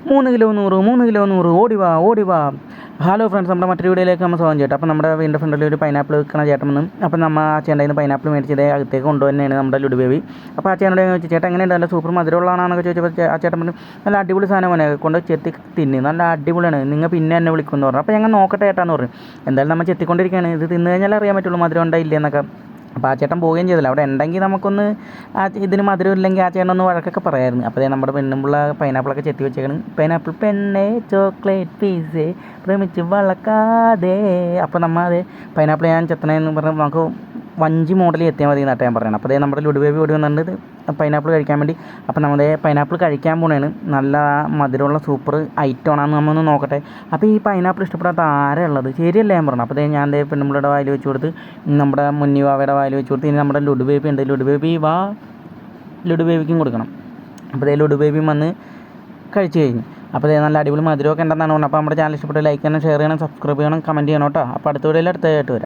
3 kilo 100, 3 kilo 100, ഓടി വാ ഓടി വാ. ഹലോ ഫ്രണ്ട്സ്, നമ്മുടെ മറ്റൊരു വീഡിയോയിലേക്ക് നമ്മൾ സ്വാഗതം ചെയ്യട്ടെ. അപ്പോൾ നമ്മുടെ വീടിൻ്റെ ഫ്രണ്ടിൽ ഒരു പൈനാപ്പിൾ വിൽക്കണ ചേട്ടൻ വന്നു. അപ്പോൾ നമ്മൾ ആ ചേട്ടൻ്റെ പൈനാപ്പിൾ മേടിച്ചത് അകത്തേക്ക് കൊണ്ടുവന്നെയാണ് നമ്മുടെ ലുഡു ബേബി. അപ്പോൾ ആ ചേട്ടനോട് ചോദിച്ചു, ചേട്ടാ എങ്ങനെയുണ്ട്, നല്ല സൂപ്പർ മധുരമുള്ളതാണെന്നൊക്കെ ചോദിച്ചപ്പോൾ ആ ചേട്ടൻ പറഞ്ഞു, നല്ല അടിപൊളി സാധനമാണ്, കൊണ്ട് ചെത്തി തിന്നി, നല്ല അടിപൊളിയാണ്, നിങ്ങൾ പിന്നെ എന്നെ വിളിക്കുമെന്ന് പറഞ്ഞു. അപ്പോൾ ഞങ്ങൾ നോക്കട്ടെ ചേട്ടാന്ന് പറഞ്ഞു. എന്തായാലും നമ്മൾ ചെത്തിക്കൊണ്ടിരിക്കുകയാണ്, ഇത് തിന്നു കഴിഞ്ഞാൽ അറിയാൻ പറ്റുള്ളൂ മധുരം ഉണ്ടോ ഇല്ലയെന്നൊക്കെ. അപ്പോൾ ആ ചേട്ടൻ പോവുകയും ചെയ്തില്ല. അവിടെ ഉണ്ടെങ്കിൽ നമുക്കൊന്ന് ഇതിന് മധുരം ഇല്ലെങ്കിൽ ആ ചേട്ടൻ ഒന്ന് വഴക്കൊക്കെ പറയായിരുന്നു. അപ്പോൾ നമ്മുടെ പെണ്ണുമ്പുള്ള പൈനാപ്പിളൊക്കെ ചെത്തി വെച്ചേക്കണം. പൈനാപ്പിൾ പെണ്ണേ ചോക്ലേറ്റ് പീസ് പ്രമിച്ച് വളക്കാതെ. അപ്പോൾ നമ്മൾ അത് പൈനാപ്പിൾ ഞാൻ ചെത്തണമെന്ന് പറഞ്ഞാൽ നമുക്ക് വഞ്ചി മോഡലിൽ എത്തിയാൽ മതി എന്നാണ് ഞാൻ പറയുന്നത്. അപ്പോൾ അതേ നമ്മുടെ ലുഡു ബേബി ഓടി വന്നിട്ട് പൈനാപ്പിൾ കഴിക്കാൻ വേണ്ടി. അപ്പോൾ നമ്മുടെ പൈനാപ്പിൾ കഴിക്കാൻ പോണേണ്. നല്ല മധുരമുള്ള സൂപ്പർ ഐറ്റമാണെന്ന് നമ്മളൊന്ന് നോക്കട്ടെ. അപ്പോൾ ഈ പൈനാപ്പിൾ ഇഷ്ടപ്പെടാത്ത ആരാ ഉള്ളത്, ശരിയല്ലേ ഞാൻ പറഞ്ഞു. അപ്പോൾ അതേ ഞാൻ പെണ്ണുമ്പിളുടെ വായിൽ വെച്ച് കൊടുത്ത്, നമ്മുടെ മുന്നിവാവയുടെ വായിൽ വെച്ച് കൊടുത്ത്, ഇനി നമ്മുടെ ലുഡു ബേബി ഉണ്ട്, ലുഡു ബേബി വാ, ലുഡു ബേബിക്കും കൊടുക്കണം. അപ്പോൾ അതേ ലുഡു ബേബിയും വന്ന് കഴിച്ച് കഴിഞ്ഞു. അപ്പോൾ അതേ നല്ല അടിപൊളി മധുരമൊക്കെ ഉണ്ടെന്നാണ് പറഞ്ഞത്. അപ്പോൾ നമ്മുടെ ചാനൽ ഇഷ്ടപ്പെട്ട് ലൈക്ക് ചെയ്യണം, ഷെയർ ചെയ്യണം, സബ്സ്ക്രൈബ് ചെയ്യണം, കമൻറ്റ് ചെയ്യണം കേട്ടോ. അപ്പോൾ അടുത്ത വീഡിയോയിൽ അടുത്തതായിട്ട് വരാം.